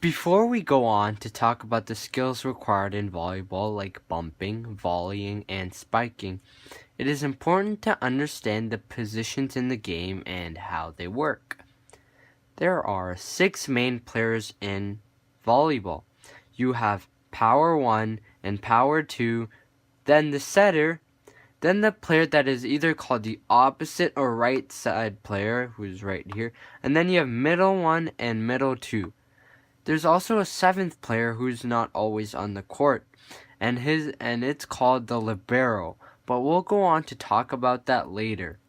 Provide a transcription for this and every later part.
Before we go on to talk about the skills required in volleyball like bumping, volleying, and spiking, it is important to understand the positions in the game and how they work. There are 6 main players in volleyball. You have power 1 and power 2, then the setter, then the player that is either called the opposite or right side player, who's right here, and then you have middle 1 and middle 2. There's also a 7th player who's not always on the court, and it's called the libero, but we'll go on to talk about that later.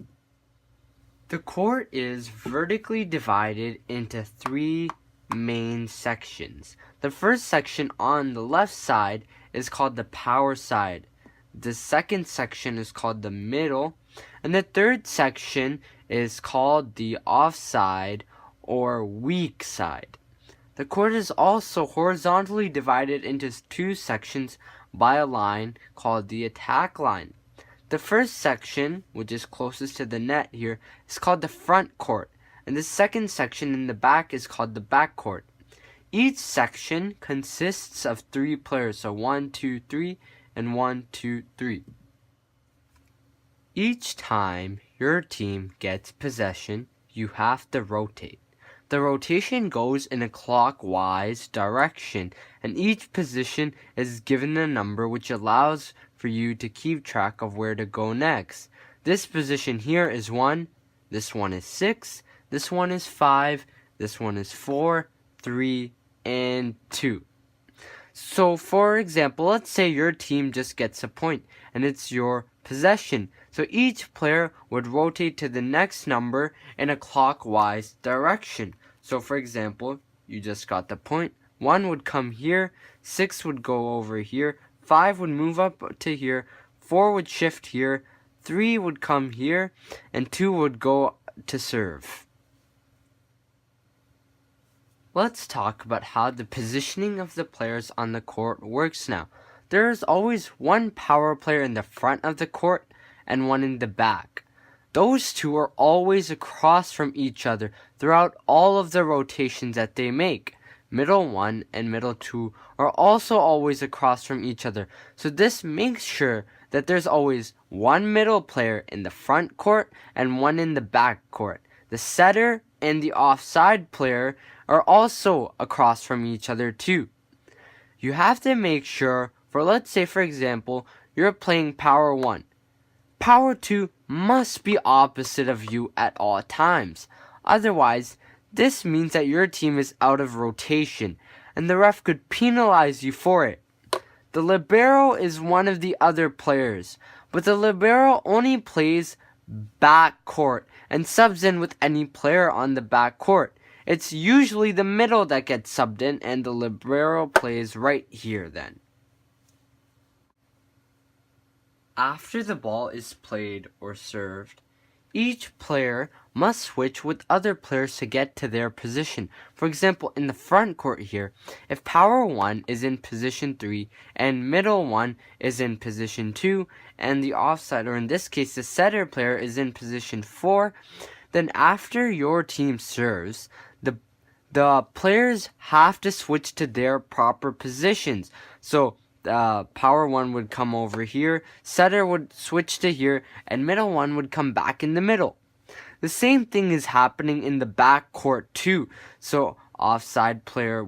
The court is vertically divided into 3 main sections. The first section on the left side is called the power side. The second section is called the middle, and the third section is called the offside or weak side. The court is also horizontally divided into 2 sections by a line called the attack line. The first section, which is closest to the net here, is called the front court, and the second section in the back is called the back court. Each section consists of 3 players, so 1, 2, 3, and 1, 2, 3. Each time your team gets possession, you have to rotate. The rotation goes in a clockwise direction, and each position is given a number which allows for you to keep track of where to go next. This position here is 1, this one is 6, this one is 5, this one is 4, 3, and 2. So for example, let's say your team just gets a point, and it's your possession. So each player would rotate to the next number in a clockwise direction. So for example, you just got the point. 1 would come here, 6 would go over here, 5 would move up to here, 4 would shift here, 3 would come here, and 2 would go to serve. Let's talk about how the positioning of the players on the court works now. There is always one power player in the front of the court and one in the back. Those 2 are always across from each other throughout all of the rotations that they make. Middle 1 and middle 2 are also always across from each other, so this makes sure that there's always one middle player in the front court and one in the back court. The setter and the offside player are also across from each other too. You have to make sure, let's say for example, you're playing power 1. Power 2 must be opposite of you at all times. Otherwise, this means that your team is out of rotation, and the ref could penalize you for it. The libero is one of the other players, but the libero only plays back court and subs in with any player on the back court. It's usually the middle that gets subbed in, and the libero plays right here then. After the ball is played or served, each player must switch with other players to get to their position. For example, in the front court here, if power 1 is in position 3 and middle 1 is in position 2 and the offside, or in this case the setter player, is in position 4, then after your team serves, the players have to switch to their proper positions. So power 1 would come over here, setter would switch to here, and middle 1 would come back in the middle. The same thing is happening in the back court too. So offside player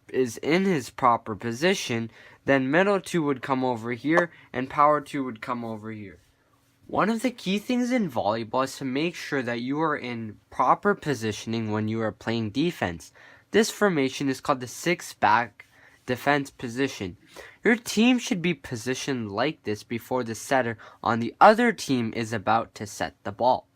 is in his proper position, then middle 2 would come over here, and power 2 would come over here. One of the key things in volleyball is to make sure that you are in proper positioning when you are playing defense. This formation is called the 6-back defense position. Your team should be positioned like this before the setter on the other team is about to set the ball.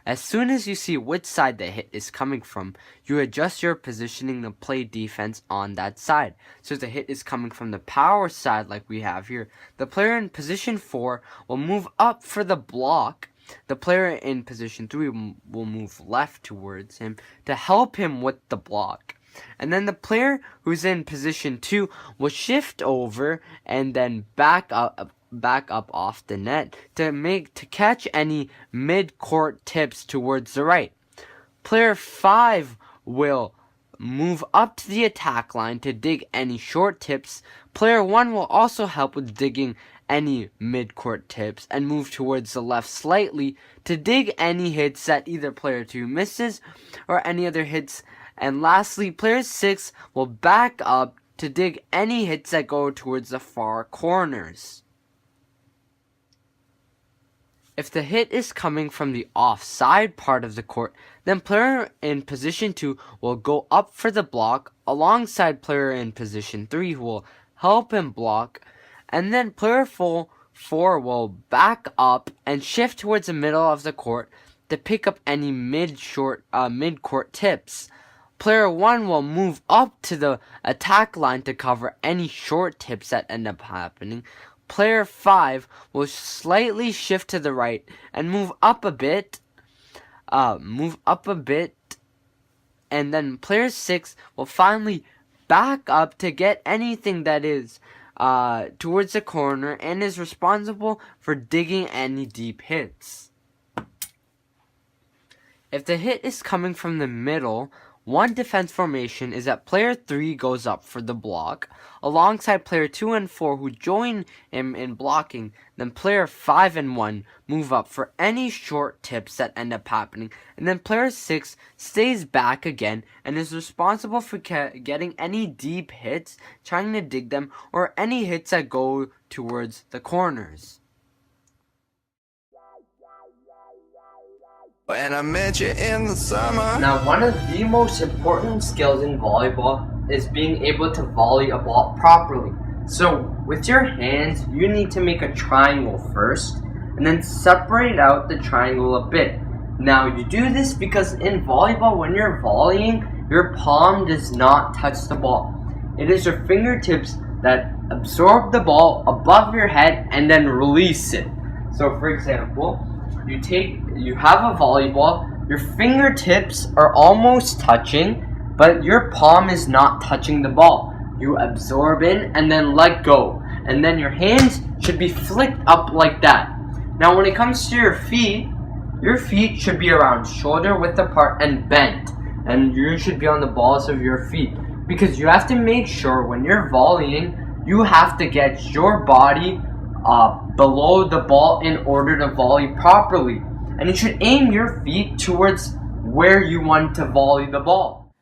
As soon as you see which side the hit is coming from, you adjust your positioning to play defense on that side. So if the hit is coming from the power side like we have here, the player in position 4 will move up for the block. The player in position 3 will move left towards him to help him with the block. And then the player who's in position 2 will shift over and then back up off the net to catch any mid-court tips towards the right. Player 5 will move up to the attack line to dig any short tips. Player 1 will also help with digging any mid-court tips and move towards the left slightly to dig any hits that either player 2 misses or any other hits. And lastly, player 6 will back up to dig any hits that go towards the far corners. If the hit is coming from the offside part of the court, then player in position 2 will go up for the block alongside player in position 3 who will help him block, and then player 4 will back up and shift towards the middle of the court to pick up any mid-court tips. Player 1 will move up to the attack line to cover any short tips that end up happening. Player 5 will slightly shift to the right and move up a bit, and then player 6 will finally back up to get anything that is towards the corner and is responsible for digging any deep hits. If the hit is coming from the middle, one defense formation is that player 3 goes up for the block, alongside player 2 and 4 who join him in blocking. Then player 5 and 1 move up for any short tips that end up happening, and then player 6 stays back again and is responsible for getting any deep hits, trying to dig them, or any hits that go towards the corners. When I met you in the summer. Now, one of the most important skills in volleyball is being able to volley a ball properly. So, with your hands, you need to make a triangle first, and then separate out the triangle a bit. Now, you do this because in volleyball, when you're volleying, your palm does not touch the ball. It is your fingertips that absorb the ball above your head and then release it. So, for example, you have a volleyball, your fingertips are almost touching, but your palm is not touching the ball. You absorb in and then let go, and then your hands should be flicked up like that. Now when it comes to your feet should be around shoulder width apart and bent, and you should be on the balls of your feet, because you have to make sure when you're volleying, you have to get your body below the ball in order to volley properly. And you should aim your feet towards where you want to volley the ball.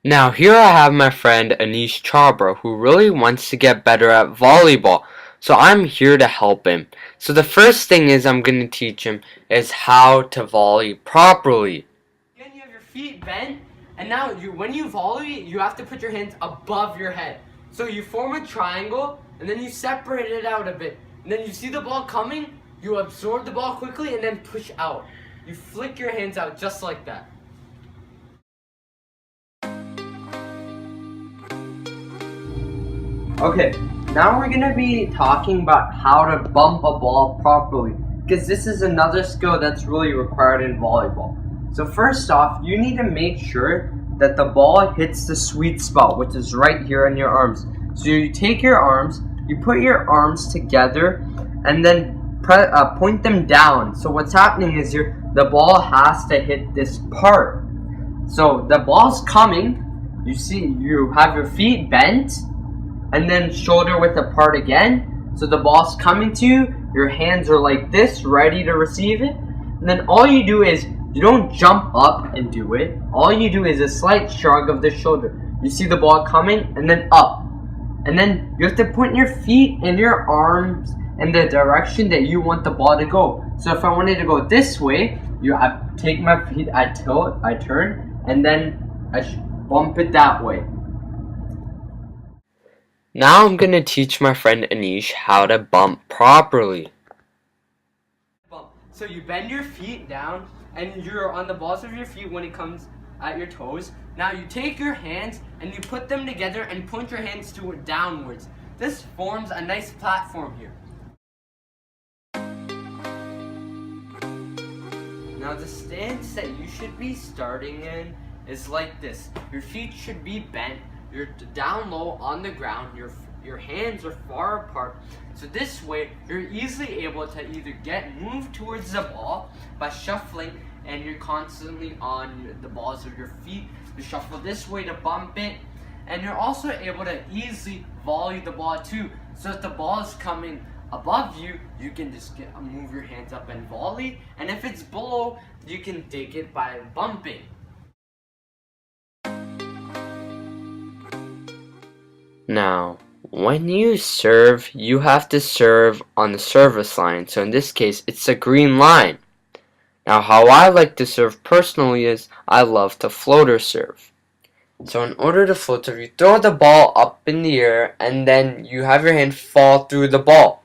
Now here I have my friend Anish Chabra who really wants to get better at volleyball. So I'm here to help him. So the first thing I'm going to teach him is how to volley properly. Again, you have your feet bent, and now when you volley, you have to put your hands above your head. So you form a triangle, and then you separate it out a bit. And then you see the ball coming, you absorb the ball quickly and then push out. You flick your hands out just like that. Okay, now we're going to be talking about how to bump a ball properly, because this is another skill that's really required in volleyball. So first off, you need to make sure that the ball hits the sweet spot, which is right here in your arms. So you take your arms, you put your arms together and then point them down. So what's happening is the ball has to hit this part. So the ball's coming, you have your feet bent and then shoulder width apart again. So the ball's coming to you, your hands are like this, ready to receive it. And then all you do is, you don't jump up and do it. All you do is a slight shrug of the shoulder. You see the ball coming and then up. And then you have to point your feet and your arms in the direction that you want the ball to go. So if I wanted to go this way, I take my feet, I tilt, I turn, and then I bump it that way. Now I'm going to teach my friend Anish how to bump properly. So you bend your feet down, and you're on the balls of your feet when it comes at your toes. Now you take your hands and you put them together and point your hands downwards. This forms a nice platform here. Now the stance that you should be starting in is like this. Your feet should be bent. You're down low on the ground. Your your hands are far apart. So this way, you're easily able to either move towards the ball by shuffling, and you're constantly on the balls of your feet. You shuffle this way to bump it, and you're also able to easily volley the ball too. So if the ball is coming above you, you can just move your hands up and volley, and if it's below, you can take it by bumping. Now, when you serve, you have to serve on the service line. So in this case, it's a green line. Now, how I like to serve personally is I love to floater serve. So in order to float serve, you throw the ball up in the air and then you have your hand fall through the ball.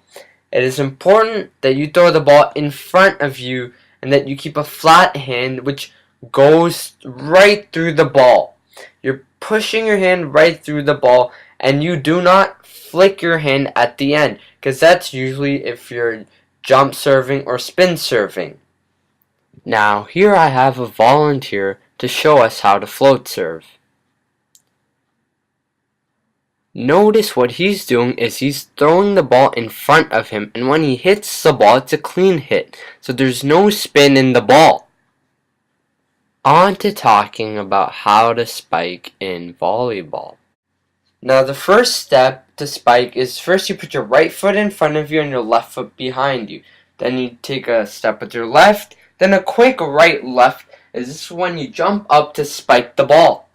It is important that you throw the ball in front of you and that you keep a flat hand which goes right through the ball. You're pushing your hand right through the ball, and you do not flick your hand at the end, because that's usually if you're jump serving or spin serving. Now here I have a volunteer to show us how to float serve. Notice what he's doing is he's throwing the ball in front of him, and when he hits the ball, it's a clean hit, so there's no spin in the ball. On to talking about how to spike in volleyball. Now the first step to spike is first you put your right foot in front of you and your left foot behind you. Then you take a step with your left, then a quick right left, as this is when you jump up to spike the ball.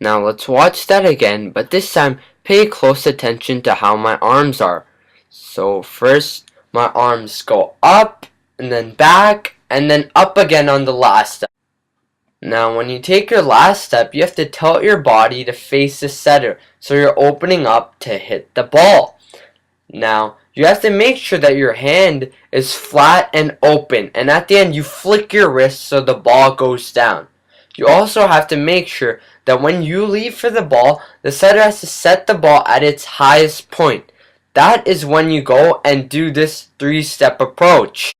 Now let's watch that again, but this time pay close attention to how my arms are. So first my arms go up and then back and then up again on the last step. Now when you take your last step, you have to tilt your body to face the setter, so you're opening up to hit the ball. Now you have to make sure that your hand is flat and open, and at the end you flick your wrist so the ball goes down. You also have to make sure that when you leave for the ball, the setter has to set the ball at its highest point. That is when you go and do this 3-step approach.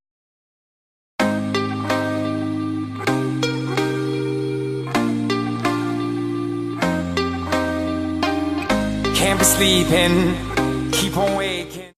Can't be sleeping, keep on waking.